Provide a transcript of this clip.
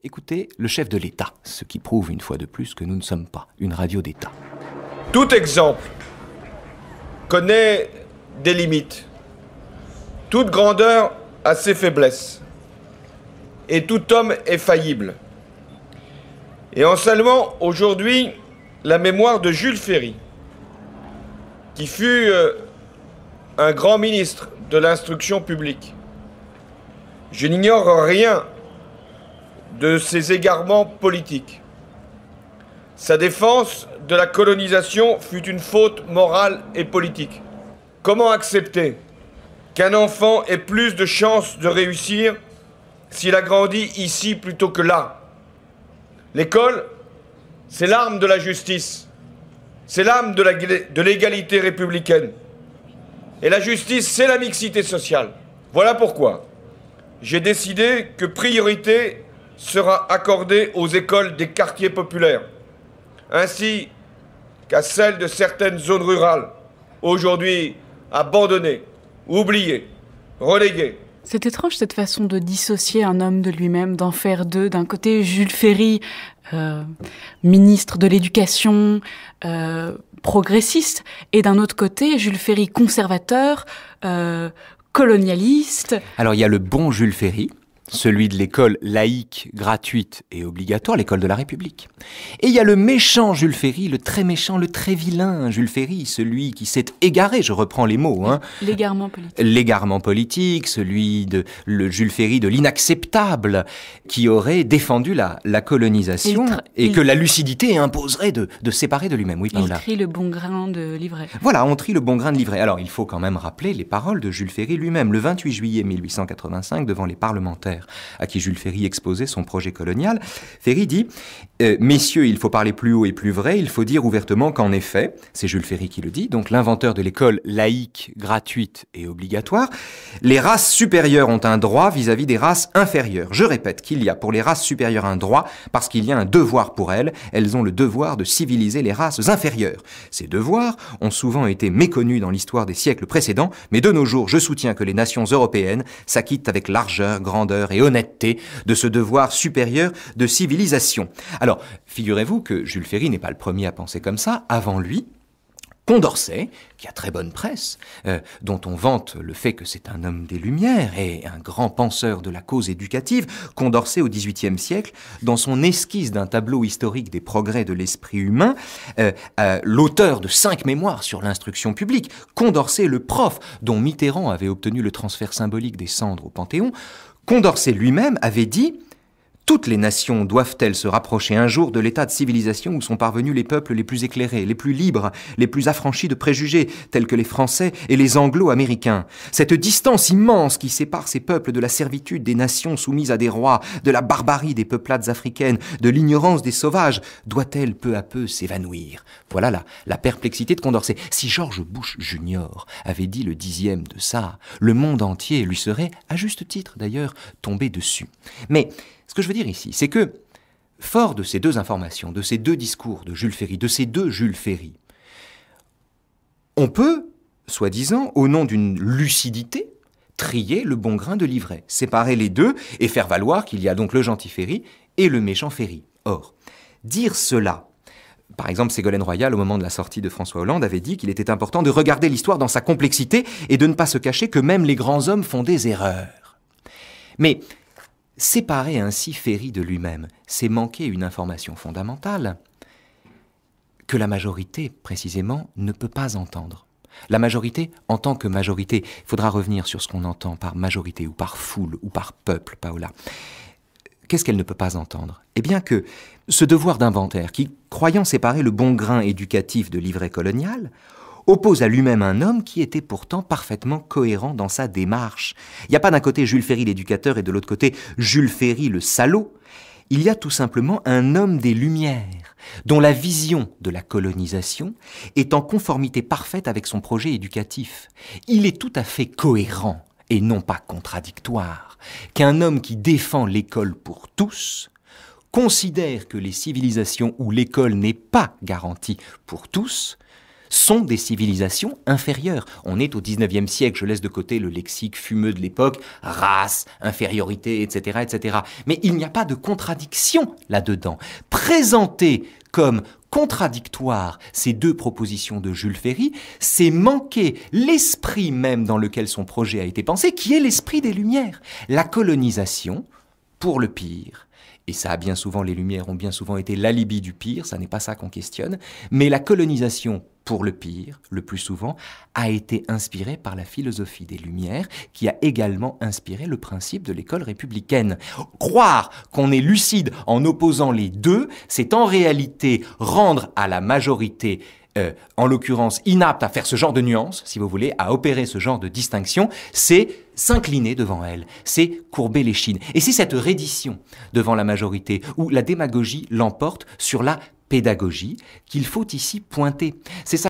Écoutez le chef de l'État, ce qui prouve une fois de plus que nous ne sommes pas une radio d'État. Tout exemple connaît des limites. Toute grandeur a ses faiblesses. Et tout homme est faillible. Et en saluant aujourd'hui la mémoire de Jules Ferry, qui fut un grand ministre de l'instruction publique, je n'ignore rien de ses égarements politiques. Sa défense de la colonisation fut une faute morale et politique. Comment accepter qu'un enfant ait plus de chances de réussir s'il a grandi ici plutôt que là? L'école, c'est l'arme de la justice. C'est l'arme de l'égalité républicaine. Et la justice, c'est la mixité sociale. Voilà pourquoi j'ai décidé que priorité sera accordée aux écoles des quartiers populaires, ainsi qu'à celles de certaines zones rurales, aujourd'hui abandonnées, oubliées, reléguées. C'est étrange cette façon de dissocier un homme de lui-même, d'en faire deux. D'un côté, Jules Ferry, ministre de l'Éducation, progressiste, et d'un autre côté, Jules Ferry, conservateur, colonialiste. Alors il y a le bon Jules Ferry, celui de l'école laïque, gratuite et obligatoire, l'école de la République. Et il y a le méchant Jules Ferry, le très méchant, le très vilain Jules Ferry, celui qui s'est égaré, je reprends les mots. L'égarement politique. L'égarement politique, le Jules Ferry de l'inacceptable, qui aurait défendu la colonisation et que la lucidité imposerait de séparer de lui-même. Oui, Paola. Il trie le bon grain de livret. Voilà, on trie le bon grain de livret. Alors, il faut quand même rappeler les paroles de Jules Ferry lui-même. Le 28 juillet 1885, devant les parlementaires à qui Jules Ferry exposait son projet colonial, Ferry dit « Messieurs, il faut parler plus haut et plus vrai, il faut dire ouvertement qu'en effet, c'est Jules Ferry qui le dit, donc l'inventeur de l'école laïque, gratuite et obligatoire, les races supérieures ont un droit vis-à-vis des races inférieures. Je répète qu'il y a pour les races supérieures un droit parce qu'il y a un devoir pour elles. Elles ont le devoir de civiliser les races inférieures. Ces devoirs ont souvent été méconnus dans l'histoire des siècles précédents, mais de nos jours, je soutiens que les nations européennes s'acquittent avec largeur, grandeur et honnêteté de ce devoir supérieur de civilisation. » Alors, figurez-vous que Jules Ferry n'est pas le premier à penser comme ça. Avant lui, Condorcet, qui a très bonne presse, dont on vante le fait que c'est un homme des Lumières et un grand penseur de la cause éducative, Condorcet au XVIIIe siècle, dans son esquisse d'un tableau historique des progrès de l'esprit humain, l'auteur de 5 mémoires sur l'instruction publique, Condorcet le prof, dont Mitterrand avait obtenu le transfert symbolique des cendres au Panthéon, Condorcet lui-même avait dit « Toutes les nations doivent-elles se rapprocher un jour de l'état de civilisation où sont parvenus les peuples les plus éclairés, les plus libres, les plus affranchis de préjugés, tels que les Français et les Anglo-Américains. Cette distance immense qui sépare ces peuples de la servitude des nations soumises à des rois, de la barbarie des peuplades africaines, de l'ignorance des sauvages, doit-elle peu à peu s'évanouir ?» Voilà la perplexité de Condorcet. Si George Bush Jr. avait dit le 10e de ça, le monde entier lui serait, à juste titre d'ailleurs, tombé dessus. Mais ce que je veux dire ici, c'est que, fort de ces deux informations, de ces deux discours de Jules Ferry, de ces deux Jules Ferry, on peut, soi-disant, au nom d'une lucidité, trier le bon grain de livret, séparer les deux et faire valoir qu'il y a donc le gentil Ferry et le méchant Ferry. Or, dire cela, par exemple, Ségolène Royal, au moment de la sortie de François Hollande, avait dit qu'il était important de regarder l'histoire dans sa complexité et de ne pas se cacher que même les grands hommes font des erreurs. Mais séparer ainsi Ferry de lui-même, c'est manquer une information fondamentale que la majorité, précisément, ne peut pas entendre. La majorité, en tant que majorité, il faudra revenir sur ce qu'on entend par majorité ou par foule ou par peuple, Paola. Qu'est-ce qu'elle ne peut pas entendre? Eh bien que ce devoir d'inventaire qui, croyant séparer le bon grain éducatif de l'ivraie coloniale, oppose à lui-même un homme qui était pourtant parfaitement cohérent dans sa démarche. Il n'y a pas d'un côté Jules Ferry l'éducateur et de l'autre côté Jules Ferry le salaud. Il y a tout simplement un homme des Lumières, dont la vision de la colonisation est en conformité parfaite avec son projet éducatif. Il est tout à fait cohérent et non pas contradictoire qu'un homme qui défend l'école pour tous considère que les civilisations où l'école n'est pas garantie pour tous sont des civilisations inférieures. On est au 19e siècle, je laisse de côté le lexique fumeux de l'époque, race, infériorité, etc., etc. Mais il n'y a pas de contradiction là-dedans. Présenter comme contradictoires ces deux propositions de Jules Ferry, c'est manquer l'esprit même dans lequel son projet a été pensé, qui est l'esprit des Lumières. La colonisation, pour le pire, et ça a bien souvent, les Lumières ont bien souvent été l'alibi du pire, ça n'est pas ça qu'on questionne, mais la colonisation, pour le pire, le plus souvent, a été inspirée par la philosophie des Lumières, qui a également inspiré le principe de l'école républicaine. Croire qu'on est lucide en opposant les deux, c'est en réalité rendre à la majorité en l'occurrence inapte à faire ce genre de nuance, si vous voulez, à opérer ce genre de distinction, c'est s'incliner devant elle, c'est courber l'échine. Et c'est cette reddition devant la majorité, où la démagogie l'emporte sur la pédagogie, qu'il faut ici pointer. C'est ça.